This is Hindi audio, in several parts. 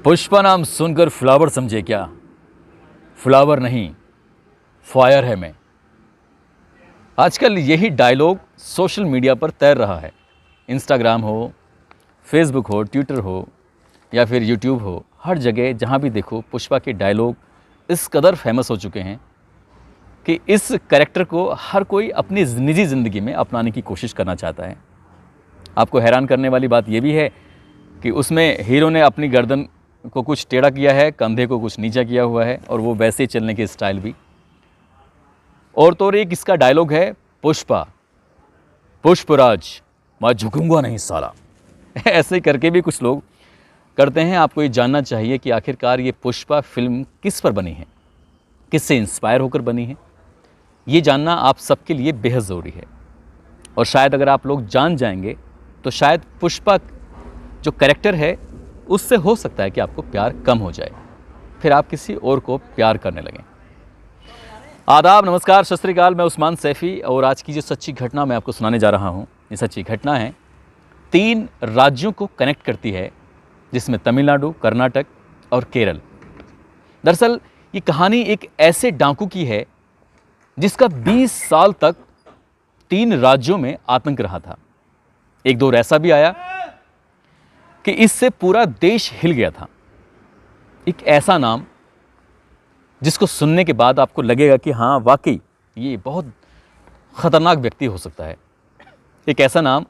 पुष्पा नाम सुनकर फ्लावर समझे क्या? फ्लावर नहीं, फायर है मैं। आजकल यही डायलॉग सोशल मीडिया पर तैर रहा है। इंस्टाग्राम हो, फेसबुक हो, ट्विटर हो या फिर यूट्यूब हो, हर जगह जहाँ भी देखो पुष्पा के डायलॉग इस कदर फेमस हो चुके हैं कि इस कैरेक्टर को हर कोई अपनी निजी ज़िंदगी में अपनाने की कोशिश करना चाहता है। आपको हैरान करने वाली बात यह भी है कि उसमें हीरो ने अपनी गर्दन को कुछ टेढ़ा किया है, कंधे को कुछ नीचा किया हुआ है और वो वैसे ही चलने की स्टाइल भी। और तो एक इसका डायलॉग है, पुष्पा पुष्पराज मैं झुकूंगा नहीं साला। ऐसे करके भी कुछ लोग करते हैं। आपको ये जानना चाहिए कि आखिरकार ये पुष्पा फिल्म किस पर बनी है, किससे इंस्पायर होकर बनी है। ये जानना आप सबके लिए बेहद ज़रूरी है। और शायद अगर आप लोग जान जाएंगे तो शायद पुष्पा जो कैरेक्टर है उससे हो सकता है कि आपको प्यार कम हो जाए, फिर आप किसी और को प्यार करने लगें। आदाब, नमस्कार, सत श्री अकाल। मैं उस्मान सैफ़ी और आज की जो सच्ची घटना मैं आपको सुनाने जा रहा हूँ, ये सच्ची घटना है 3 राज्यों को कनेक्ट करती है, जिसमें तमिलनाडु, कर्नाटक और केरल। दरअसल ये कहानी एक ऐसे डाकू की है जिसका 20 साल तक 3 राज्यों में आतंक रहा था। एक दौर ऐसा भी आया कि इससे पूरा देश हिल गया था। एक ऐसा नाम जिसको सुनने के बाद आपको लगेगा कि हाँ वाकई ये बहुत ख़तरनाक व्यक्ति हो सकता है। एक ऐसा नाम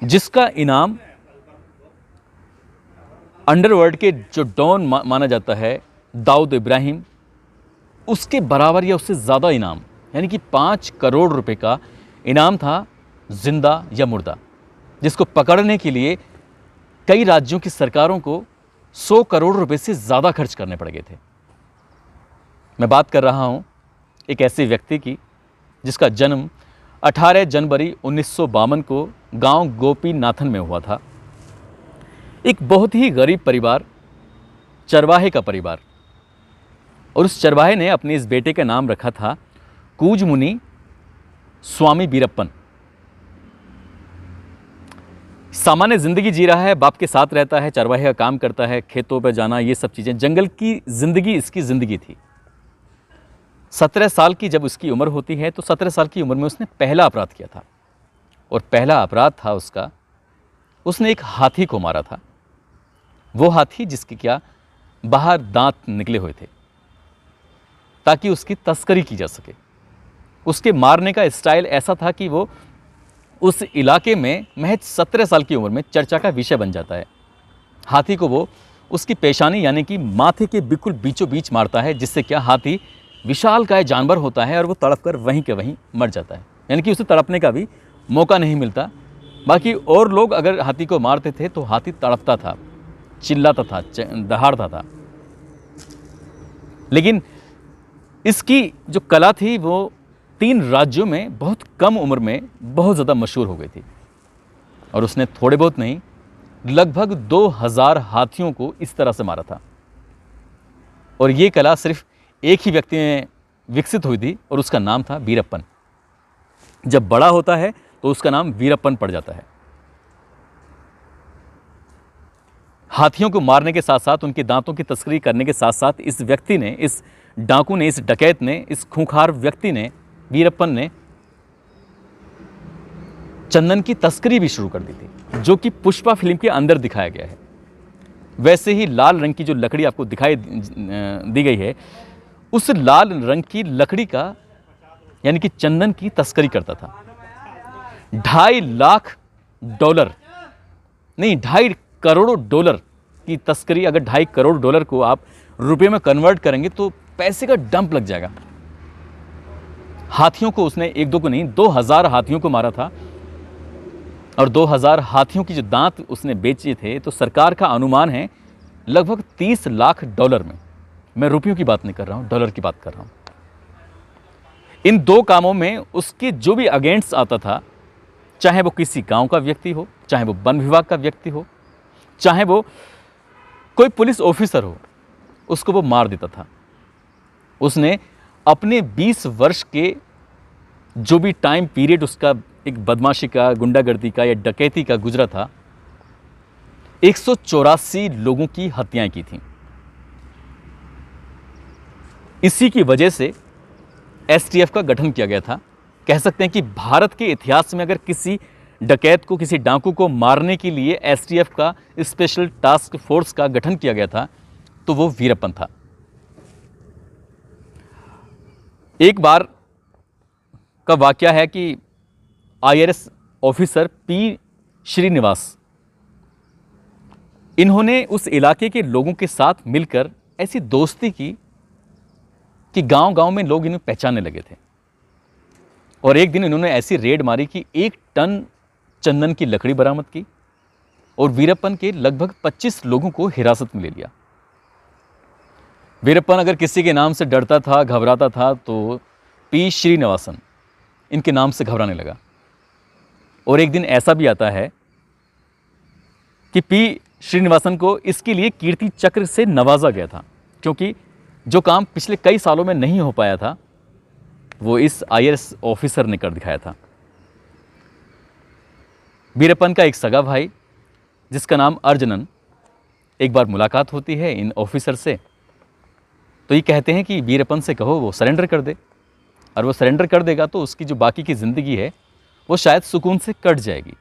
जिसका इनाम अंडरवर्ल्ड के जो डॉन माना जाता है, दाऊद इब्राहिम, उसके बराबर या उससे ज़्यादा इनाम, यानी कि 5 करोड़ रुपए का इनाम था, जिंदा या मुर्दा, जिसको पकड़ने के लिए कई राज्यों की सरकारों को 100 करोड़ रुपए से ज़्यादा खर्च करने पड़ गए थे। मैं बात कर रहा हूँ एक ऐसे व्यक्ति की जिसका जन्म 18 जनवरी 1952 को गांव गोपीनाथन में हुआ था। एक बहुत ही गरीब परिवार, चरवाहे का परिवार। और उस चरवाहे ने अपने इस बेटे का नाम रखा था कूज मुनि स्वामी वीरप्पन। सामान्य ज़िंदगी जी रहा है, बाप के साथ रहता है, चरवाहे का काम करता है, खेतों पर जाना, ये सब चीज़ें, जंगल की ज़िंदगी इसकी ज़िंदगी थी। 17 साल की जब उसकी उम्र होती है तो 17 साल की उम्र में उसने पहला अपराध किया था। और पहला अपराध था उसका, उसने एक हाथी को मारा था। वो हाथी जिसके क्या बाहर दांत निकले हुए थे, ताकि उसकी तस्करी की जा सके। उसके मारने का स्टाइल ऐसा था कि वो उस इलाके में महज 17 साल की उम्र में चर्चा का विषय बन जाता है। हाथी को वो उसकी पेशानी यानी कि माथे के बिल्कुल बीचों बीच मारता है, जिससे क्या हाथी विशालकाय जानवर होता है और वो तड़प कर वहीं के वहीं मर जाता है, यानी कि उसे तड़पने का भी मौका नहीं मिलता। बाकी और लोग अगर हाथी को मारते थे तो हाथी तड़पता था, चिल्लाता था, दहाड़ता था। लेकिन इसकी जो कला थी वो 3 राज्यों में बहुत कम उम्र में बहुत ज़्यादा मशहूर हो गई थी। और उसने थोड़े बहुत नहीं, लगभग 2000 हाथियों को इस तरह से मारा था। और ये कला सिर्फ एक ही व्यक्ति में विकसित हुई थी और उसका नाम था वीरप्पन। जब बड़ा होता है तो उसका नाम वीरप्पन पड़ जाता है। हाथियों को मारने के साथ साथ, उनके दांतों की तस्करी करने के साथ साथ, इस व्यक्ति ने, इस डाकू ने, इस डकैत ने, इस खूंखार व्यक्ति ने, वीरप्पन ने चंदन की तस्करी भी शुरू कर दी थी, जो कि पुष्पा फिल्म के अंदर दिखाया गया है। वैसे ही लाल रंग की जो लकड़ी आपको दिखाई दी गई है, उस लाल रंग की लकड़ी का यानी कि चंदन की तस्करी करता था। 2.5 लाख डॉलर नहीं, 2.5 करोड़ डॉलर की तस्करी। अगर 2.5 करोड़ डॉलर को आप रुपए में कन्वर्ट करेंगे तो पैसे का डंप लग जाएगा। हाथियों को उसने 1-2 को नहीं, 2000 हाथियों को मारा था। और 2000 हाथियों की जो दांत उसने बेचे थे तो सरकार का अनुमान है लगभग 30 लाख डॉलर में। मैं रुपयों की बात नहीं कर रहा हूं, डॉलर की बात कर रहा हूं। इन 2 कामों में उसके जो भी अगेंस्ट आता था, चाहे वो किसी गांव का व्यक्ति हो, चाहे वो वन विभाग का व्यक्ति हो, चाहे वो कोई पुलिस ऑफिसर हो, उसको वो मार देता था। उसने अपने 20 वर्ष के जो भी टाइम पीरियड उसका एक बदमाशी का, गुंडागर्दी का या डकैती का गुजरा था, 184 लोगों की हत्याएं की थीं। इसी की वजह से एसटीएफ का गठन किया गया था। कह सकते हैं कि भारत के इतिहास में अगर किसी डकैत को, किसी डाकू को मारने के लिए एसटीएफ का स्पेशल टास्क फोर्स का गठन किया गया था तो वो वीरप्पन था। एक बार का वाकया है कि आईआरएस ऑफिसर पी श्रीनिवास, इन्होंने उस इलाके के लोगों के साथ मिलकर ऐसी दोस्ती की कि गांव-गांव में लोग इन्हें पहचानने लगे थे। और एक दिन इन्होंने ऐसी रेड मारी कि 1 टन चंदन की लकड़ी बरामद की और वीरप्पन के लगभग 25 लोगों को हिरासत में ले लिया। वीरप्पन अगर किसी के नाम से डरता था, घबराता था तो पी श्रीनिवासन इनके नाम से घबराने लगा। और एक दिन ऐसा भी आता है कि पी श्रीनिवासन को इसके लिए कीर्ति चक्र से नवाजा गया था, क्योंकि जो काम पिछले कई सालों में नहीं हो पाया था वो इस आईआरएस ऑफिसर ने कर दिखाया था। वीरप्पन का एक सगा भाई जिसका नाम अर्जुनन, एक बार मुलाकात होती है इन ऑफिसर से, तो ये कहते हैं कि वीरप्पन से कहो वो सरेंडर कर दे, और वो सरेंडर कर देगा तो उसकी जो बाकी की ज़िंदगी है वो शायद सुकून से कट जाएगी।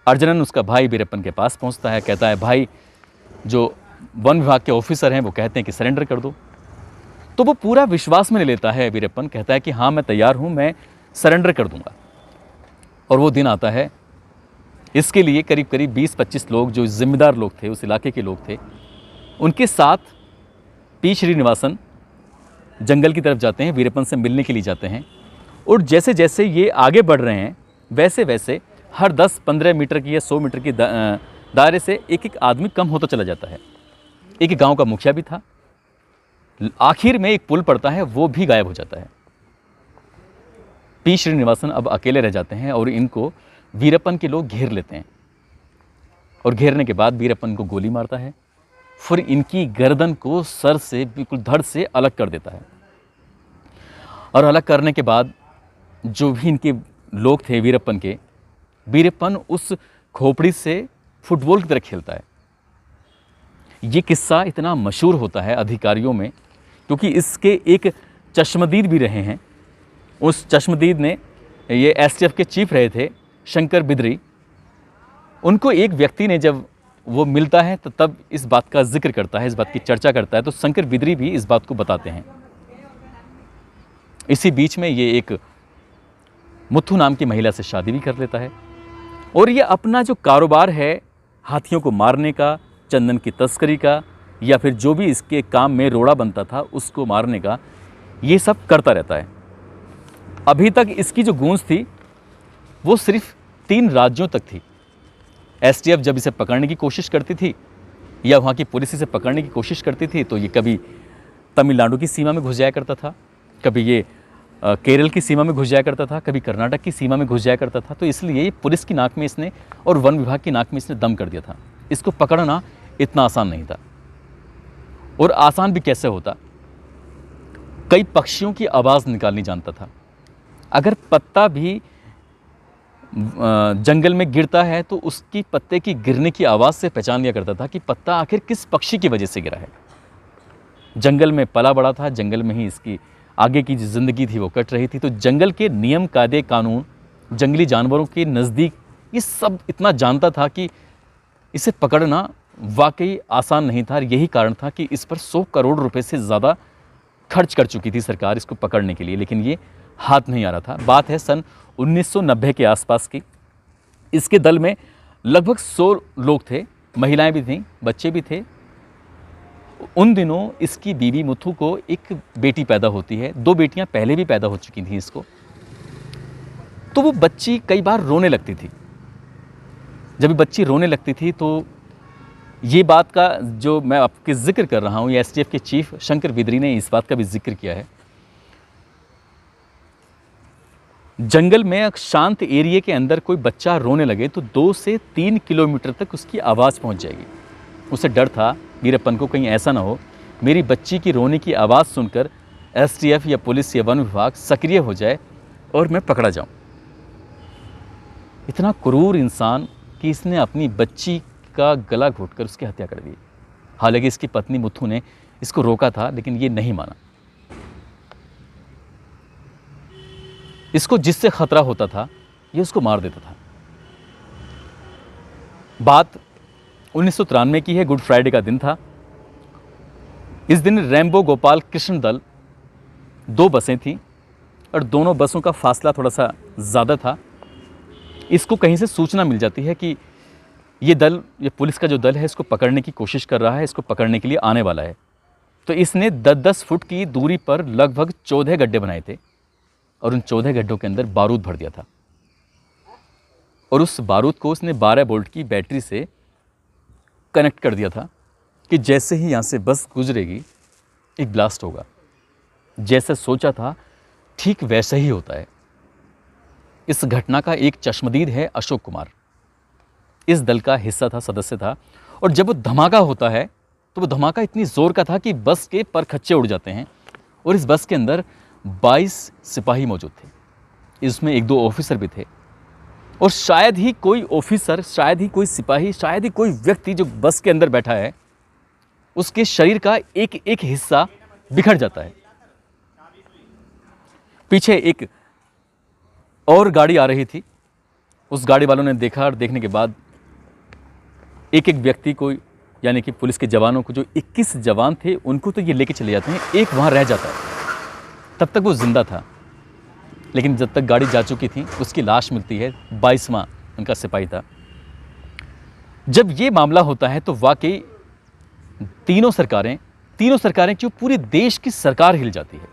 अर्जुनन, उसका भाई, वीरप्पन के पास पहुंचता है, कहता है भाई जो वन विभाग के ऑफिसर हैं वो कहते हैं कि सरेंडर कर दो। तो वो पूरा विश्वास में ले लेता है वीरप्पन, कहता है कि हाँ मैं तैयार हूँ, मैं सरेंडर कर दूंगा। और वो दिन आता है, इसके लिए करीब करीब 20-25 लोग जो जिम्मेदार लोग थे, उस इलाके के लोग थे, उनके साथ पी श्रीनिवासन जंगल की तरफ जाते हैं, वीरप्पन से मिलने के लिए जाते हैं। और जैसे जैसे ये आगे बढ़ रहे हैं वैसे वैसे हर 10-15 मीटर की या 100 मीटर की दायरे से एक एक आदमी कम होता चला जाता है। एक गांव का मुखिया भी था। आखिर में एक पुल पड़ता है, वो भी गायब हो जाता है। पी श्रीनिवासन अब अकेले रह जाते हैं और इनको वीरप्पन के लोग घेर लेते हैं। और घेरने के बाद वीरप्पन को गोली मारता है, फिर इनकी गर्दन को सर से, बिल्कुल धड़ से अलग कर देता है। और अलग करने के बाद जो भी इनके लोग थे वीरप्पन के, वीरप्पन उस खोपड़ी से फुटबॉल की तरह खेलता है। ये किस्सा इतना मशहूर होता है अधिकारियों में क्योंकि इसके एक चश्मदीद भी रहे हैं। उस चश्मदीद ने, ये एसटीएफ के चीफ रहे थे शंकर बिदरी, उनको एक व्यक्ति ने जब वो मिलता है तो तब इस बात का जिक्र करता है, इस बात की चर्चा करता है, तो शंकर बिदरी भी इस बात को बताते हैं। इसी बीच में ये एक मुथु नाम की महिला से शादी भी कर लेता है और ये अपना जो कारोबार है हाथियों को मारने का, चंदन की तस्करी का, या फिर जो भी इसके काम में रोड़ा बनता था उसको मारने का, ये सब करता रहता है। अभी तक इसकी जो गूंज थी वो सिर्फ 3 राज्यों तक थी। एसटीएफ जब इसे पकड़ने की कोशिश करती थी या वहाँ की पुलिस इसे पकड़ने की कोशिश करती थी तो ये कभी तमिलनाडु की सीमा में घुस जाया करता था, कभी ये केरल की सीमा में घुस जाया करता था, कभी कर्नाटक की सीमा में घुस जाया करता था। तो इसलिए ये पुलिस की नाक में इसने और वन विभाग की नाक में इसने दम कर दिया था। इसको पकड़ना इतना आसान नहीं था। और आसान भी कैसे होता, कई पक्षियों की आवाज़ निकालनी जानता था। अगर पत्ता भी जंगल में गिरता है तो उसकी पत्ते की गिरने की आवाज़ से पहचान लिया करता था कि पत्ता आखिर किस पक्षी की वजह से गिरा है। जंगल में पला बड़ा था, जंगल में ही इसकी आगे की जो ज़िंदगी थी वो कट रही थी। तो जंगल के नियम, कायदे, कानून, जंगली जानवरों के नज़दीक ये सब इतना जानता था कि इसे पकड़ना वाकई आसान नहीं था। यही कारण था कि इस पर 100 करोड़ रुपए से ज़्यादा खर्च कर चुकी थी सरकार इसको पकड़ने के लिए, लेकिन ये हाथ नहीं आ रहा था। बात है सन 1990 के आसपास की। इसके दल में लगभग 100 लोग थे, महिलाएं भी थीं, बच्चे भी थे। उन दिनों इसकी बीवी मुथु को एक बेटी पैदा होती है, 2 बेटियां पहले भी पैदा हो चुकी थीं इसको। तो वो बच्ची कई बार रोने लगती थी। जब बच्ची रोने लगती थी तो ये बात का जो मैं आपके जिक्र कर रहा हूँ, ये एसटीएफ के चीफ शंकर बिदरी ने इस बात का भी जिक्र किया है। जंगल में शांत एरिया के अंदर कोई बच्चा रोने लगे तो 2 से 3 किलोमीटर तक उसकी आवाज़ पहुंच जाएगी। उसे डर था वीरप्पन को कहीं ऐसा ना हो मेरी बच्ची की रोने की आवाज़ सुनकर एसटीएफ या पुलिस या वन विभाग सक्रिय हो जाए और मैं पकड़ा जाऊं। इतना क्रूर इंसान कि इसने अपनी बच्ची का गला घोंटकर उसकी हत्या कर दी। हालांकि इसकी पत्नी मुथु ने इसको रोका था, लेकिन ये नहीं माना। इसको जिससे खतरा होता था ये उसको मार देता था। बात 1993 की है। गुड फ्राइडे का दिन था। इस दिन रैम्बो गोपाल कृष्ण दल 2 बसें थीं और दोनों बसों का फासला थोड़ा सा ज़्यादा था। इसको कहीं से सूचना मिल जाती है कि ये पुलिस का जो दल है इसको पकड़ने की कोशिश कर रहा है, इसको पकड़ने के लिए आने वाला है। तो इसने 10-10 फुट की दूरी पर लगभग 14 गड्ढे बनाए थे और उन 14 गड्ढों के अंदर बारूद भर दिया था और उस बारूद को उसने 12 वोल्ट की बैटरी से कनेक्ट कर दिया था कि जैसे ही यहाँ से बस गुजरेगी एक ब्लास्ट होगा। जैसे सोचा था ठीक वैसा ही होता है। इस घटना का एक चश्मदीद है अशोक कुमार। इस दल का हिस्सा था, सदस्य था, और जब वो धमाका होता है तो वो धमाका इतनी ज़ोर का था कि बस के परखच्चे उड़ जाते हैं और इस बस के अंदर 22 सिपाही मौजूद थे। इसमें 1-2 ऑफिसर भी थे और शायद ही कोई ऑफिसर, शायद ही कोई सिपाही, शायद ही कोई व्यक्ति जो बस के अंदर बैठा है उसके शरीर का एक एक हिस्सा बिखर जाता है। पीछे एक और गाड़ी आ रही थी। उस गाड़ी वालों ने देखा और देखने के बाद एक एक व्यक्ति को, यानी कि पुलिस के जवानों को, जो 21 जवान थे उनको तो ये लेके चले जाते हैं। एक वहाँ रह जाता है। तब तक वो जिंदा था, लेकिन जब तक गाड़ी जा चुकी थी उसकी लाश मिलती है। 22वां उनका सिपाही था। जब ये मामला होता है तो वाकई तीनों सरकारें क्यों, पूरे देश की सरकार हिल जाती है।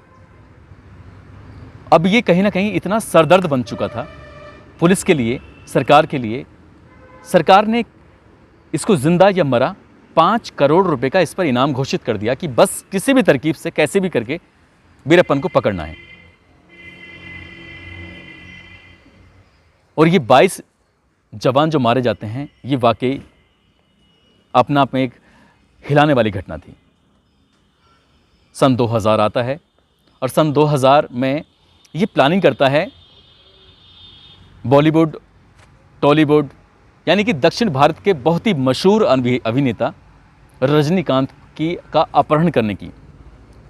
अब ये कहीं ना कहीं इतना सरदर्द बन चुका था पुलिस के लिए, सरकार के लिए। सरकार ने इसको जिंदा या मरा 5 करोड़ रुपए का इस पर इनाम घोषित कर दिया कि बस किसी भी तरकीब से, कैसे भी करके वीरप्पन को पकड़ना है। और ये 22 जवान जो मारे जाते हैं, ये वाकई अपना आप में एक हिलाने वाली घटना थी। सन 2000 आता है और सन 2000 में ये प्लानिंग करता है बॉलीवुड, टॉलीवुड, यानी कि दक्षिण भारत के बहुत ही मशहूर अभिनेता रजनीकांत का अपहरण करने की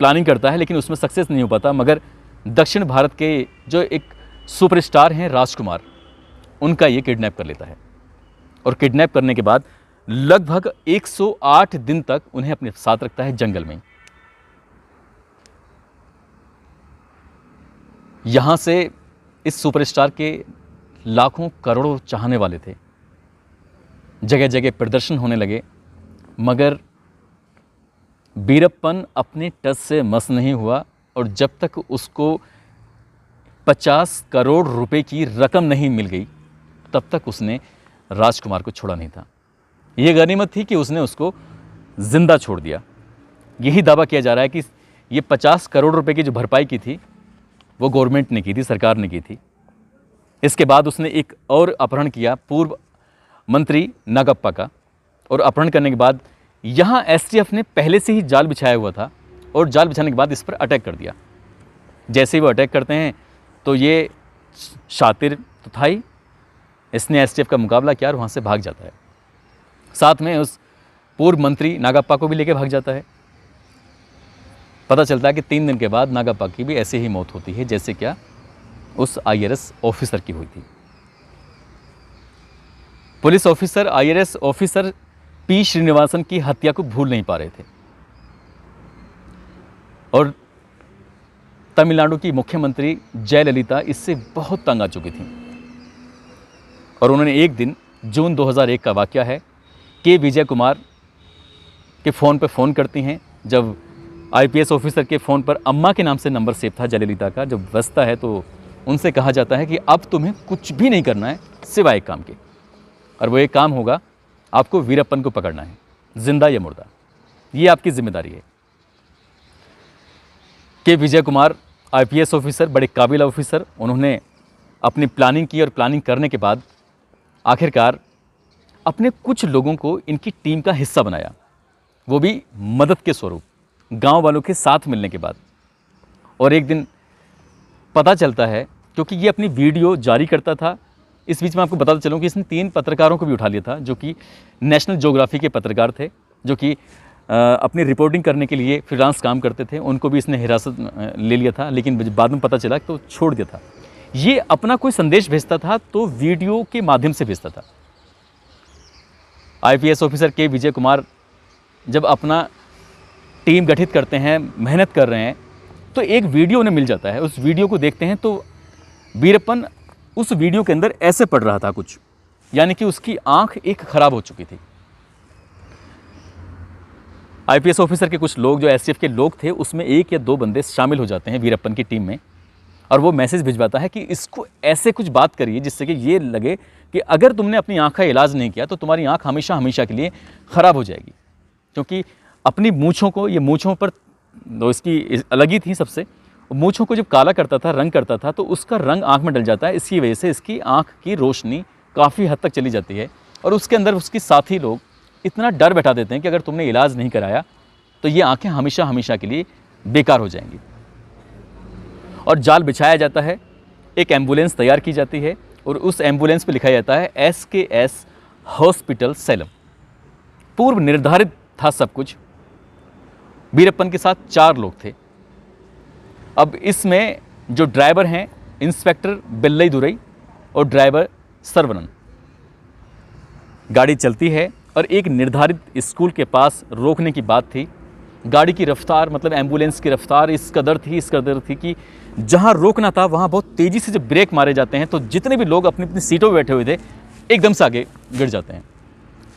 प्लानिंग करता है, लेकिन उसमें सक्सेस नहीं हो पाता। मगर दक्षिण भारत के जो एक सुपरस्टार हैं राजकुमार, उनका ये किडनैप कर लेता है और किडनैप करने के बाद लगभग 108 दिन तक उन्हें अपने साथ रखता है जंगल में। यहाँ से इस सुपरस्टार के लाखों करोड़ों चाहने वाले थे। जगह जगह प्रदर्शन होने लगे, मगर वीरप्पन अपने टच से मस नहीं हुआ और जब तक उसको 50 करोड़ रुपए की रकम नहीं मिल गई तब तक उसने राजकुमार को छोड़ा नहीं था। यह गनीमत थी कि उसने उसको जिंदा छोड़ दिया। यही दावा किया जा रहा है कि ये 50 करोड़ रुपए की जो भरपाई की थी वो गवर्नमेंट ने की थी, सरकार ने की थी। इसके बाद उसने एक और अपहरण किया पूर्व मंत्री नागप्पा का, और अपहरण करने के बाद यहाँ एसटीएफ ने पहले से ही जाल बिछाया हुआ था और जाल बिछाने के बाद इस पर अटैक कर दिया। जैसे ही वो अटैक करते हैं तो ये शातिर तो था ही, इसने एसटीएफ का मुकाबला किया और वहाँ से भाग जाता है। साथ में उस पूर्व मंत्री नागप्पा को भी लेके भाग जाता है। पता चलता है कि 3 दिन के बाद नागप्पा की भी ऐसे ही मौत होती है जैसे क्या उस आईआरएस ऑफिसर की हुई थी। Police officer, IRS officer P Srinivasan की हत्या को भूल नहीं पा रहे थे और तमिलनाडु की मुख्यमंत्री जयललिता इससे बहुत तंग आ चुकी थी और उन्होंने एक दिन, जून 2001 का वाकया है, के विजय कुमार के फ़ोन पे फ़ोन करती हैं। जब आईपीएस ऑफिसर के फ़ोन पर अम्मा के नाम से नंबर सेव था जयललिता का, जब बजता है तो उनसे कहा जाता है कि अब तुम्हें कुछ भी नहीं करना है सिवाय एक काम के, और वो एक काम होगा, आपको वीरप्पन को पकड़ना है, जिंदा या मुर्दा, ये आपकी जिम्मेदारी है। के विजय कुमार आईपीएस ऑफिसर, बड़े काबिल ऑफिसर, उन्होंने अपनी प्लानिंग की और प्लानिंग करने के बाद आखिरकार अपने कुछ लोगों को इनकी टीम का हिस्सा बनाया, वो भी मदद के स्वरूप, गांव वालों के साथ मिलने के बाद। और एक दिन पता चलता है, क्योंकि ये अपनी वीडियो जारी करता था इस बीच में आपको बताता चलूँ कि इसने 3 पत्रकारों को भी उठा लिया था, जो कि नेशनल ज्योग्राफी के पत्रकार थे, जो कि अपनी रिपोर्टिंग करने के लिए फ्रीलांस काम करते थे। उनको भी इसने हिरासत ले लिया था, लेकिन बाद में पता चला तो छोड़ दिया था। ये अपना कोई संदेश भेजता था तो वीडियो के माध्यम से भेजता था। IPS ऑफिसर के विजय कुमार जब अपना टीम गठित करते हैं, मेहनत कर रहे हैं, तो एक वीडियो उन्हें मिल जाता है। उस वीडियो को देखते हैं तो वीरप्पन उस वीडियो के अंदर ऐसे पढ़ रहा था कुछ, यानी कि उसकी आंख एक खराब हो चुकी थी। IPS ऑफिसर के कुछ लोग जो STF के लोग थे, उसमें 1 या 2 बंदे शामिल हो जाते हैं वीरप्पन की टीम में, और वो मैसेज भिजवाता है कि इसको ऐसे कुछ बात करिए जिससे कि ये लगे कि अगर तुमने अपनी आँख का इलाज नहीं किया तो तुम्हारी आँख हमेशा हमेशा के लिए ख़राब हो जाएगी। क्योंकि अपनी मूँछों को, ये मूँछों पर तो इसकी अलग ही थी सबसे, मूँछों को जब काला करता था, रंग करता था, तो उसका रंग आँख में डल जाता है। इसी वजह से इसकी आँख की रोशनी काफ़ी हद तक चली जाती है, और उसके अंदर उसके साथी लोग इतना डर बैठा देते हैं कि अगर तुमने इलाज नहीं कराया तो ये आँखें हमेशा हमेशा के लिए बेकार हो जाएंगी। और जाल बिछाया जाता है, एक एम्बुलेंस तैयार की जाती है, और उस एम्बुलेंस पे लिखा जाता है SKS हॉस्पिटल सैलम। पूर्व निर्धारित था सब कुछ। वीरप्पन के साथ 4 लोग थे। अब इसमें जो ड्राइवर हैं इंस्पेक्टर बिल्लई दुरई और ड्राइवर सरवनन। गाड़ी चलती है और एक निर्धारित स्कूल के पास रोकने की बात थी। गाड़ी की रफ्तार, मतलब एम्बुलेंस की रफ्तार इस कदर थी कि जहां रोकना था वहां बहुत तेज़ी से जब ब्रेक मारे जाते हैं तो जितने भी लोग अपनी अपनी सीटों पर बैठे हुए थे एकदम से आगे गिर जाते हैं।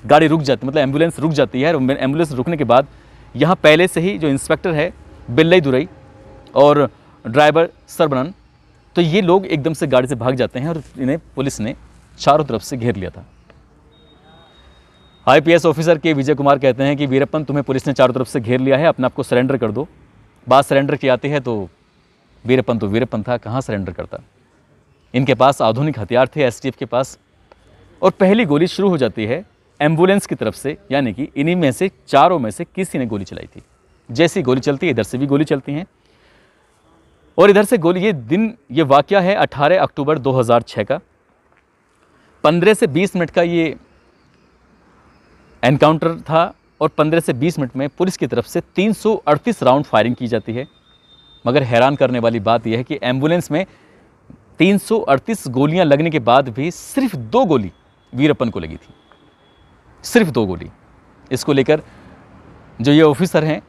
गाड़ी रुक जाती, मतलब एम्बुलेंस रुक जाती है। एम्बुलेंस रुकने के बाद यहाँ पहले से ही जो इंस्पेक्टर है बिल्लई दुरई और ड्राइवर सरवनन, तो ये लोग एकदम से गाड़ी से भाग जाते हैं और इन्हें पुलिस ने चारों तरफ से घेर लिया था। IPS ऑफिसर के विजय कुमार कहते हैं कि वीरप्पन, तुम्हें पुलिस ने चारों तरफ से घेर लिया है, अपने आप को सरेंडर कर दो। बात सरेंडर की आती है तो वीरप्पन था, कहाँ सरेंडर करता। इनके पास आधुनिक हथियार थे STF के पास, और पहली गोली शुरू हो जाती है एम्बुलेंस की तरफ से, यानी कि इन्हीं में से चारों में से किसी ने गोली चलाई थी। जैसी गोली चलती है इधर से भी गोली चलती हैं, और इधर से गोली। ये वाकया है 18 अक्टूबर 2006 का। 15 से 20 मिनट का ये एनकाउंटर था, और 15 से 20 मिनट में पुलिस की तरफ से 338 राउंड फायरिंग की जाती है। मगर हैरान करने वाली बात यह है कि एम्बुलेंस में 338 गोलियां लगने के बाद भी सिर्फ 2 गोली वीरप्पन को लगी थी, सिर्फ 2 गोली। इसको लेकर जो ये ऑफिसर हैं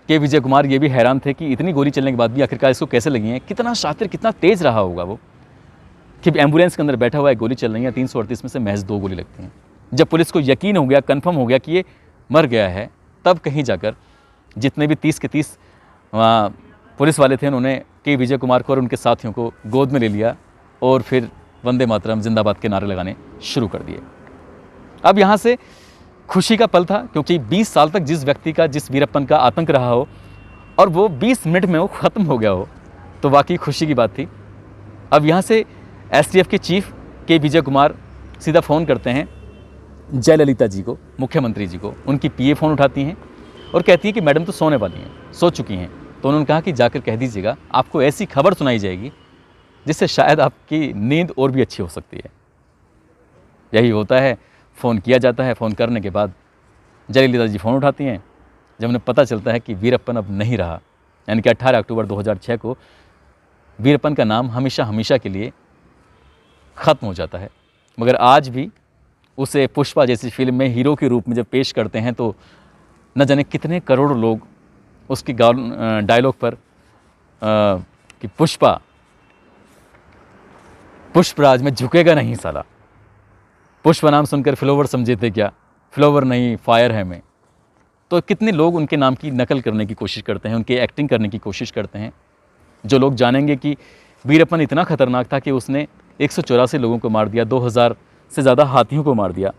के विजय कुमार, ये भी हैरान थे कि इतनी गोली चलने के बाद भी आखिरकार इसको कैसे लगी हैं। कितना शातिर, कितना तेज़ रहा होगा वो कि एम्बुलेंस के अंदर बैठा हुआ है, गोली चल रही है, 338 में से महज 2 गोली लगती हैं। जब पुलिस को यकीन हो गया, कन्फर्म हो गया कि ये मर गया है, तब कहीं जाकर जितने भी 30 के 30 वहाँ पुलिस वाले थे, उन्होंने के विजय कुमार को और उनके साथियों को गोद में ले लिया और फिर वंदे मातरम जिंदाबाद के नारे लगाने शुरू कर दिए। अब यहाँ से खुशी का पल था, क्योंकि 20 साल तक जिस व्यक्ति का, जिस वीरप्पन का आतंक रहा हो और वो 20 मिनट में वो ख़त्म हो गया हो, तो वाकई खुशी की बात थी। अब यहाँ से STF के चीफ के विजय कुमार सीधा फ़ोन करते हैं जयललिता जी को, मुख्यमंत्री जी को। उनकी PA फ़ोन उठाती हैं और कहती हैं कि मैडम तो सोने वाली हैं, सो चुकी हैं। तो उन्होंने कहा कि जाकर कह दीजिएगा, आपको ऐसी खबर सुनाई जाएगी जिससे शायद आपकी नींद और भी अच्छी हो सकती है। यही होता है, फ़ोन किया जाता है। फ़ोन करने के बाद जयललिता जी फ़ोन उठाती हैं। जब उन्हें पता चलता है कि वीरप्पन अब नहीं रहा, यानी कि 18 अक्टूबर 2006 को वीरप्पन का नाम हमेशा हमेशा के लिए ख़त्म हो जाता है। मगर आज भी उसे पुष्पा जैसी फिल्म में हीरो के रूप में जब पेश करते हैं तो न जाने कितने करोड़ों लोग उसकी डायलॉग पर कि पुष्पराज में झुकेगा नहीं साला, पुष्पा नाम सुनकर फ्लावर समझे थे क्या, फ्लावर नहीं फायर है मैं। तो कितने लोग उनके नाम की नकल करने की कोशिश करते हैं, उनकी एक्टिंग करने की कोशिश करते हैं। जो लोग जानेंगे कि वीरप्पन इतना खतरनाक था कि उसने 184 लोगों को मार दिया, 2000 से ज़्यादा हाथियों को मार दिया,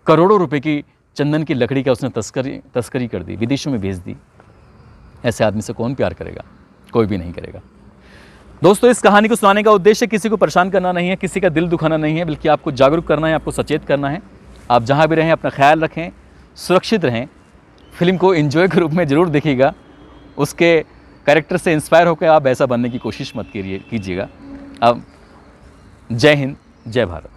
करोड़ों रुपए की चंदन की लकड़ी का उसने तस्करी कर दी, विदेशों में भेज दी। ऐसे आदमी से कौन प्यार करेगा? कोई भी नहीं करेगा। दोस्तों, इस कहानी को सुनाने का उद्देश्य किसी को परेशान करना नहीं है, किसी का दिल दुखाना नहीं है, बल्कि आपको जागरूक करना है, आपको सचेत करना है। आप जहाँ भी रहें अपना ख्याल रखें, सुरक्षित रहें। फिल्म को एंजॉय के रूप में ज़रूर देखिएगा, उसके कैरेक्टर से इंस्पायर होकर आप ऐसा बनने की कोशिश मत कीजिएगा। अब जय हिंद, जय भारत।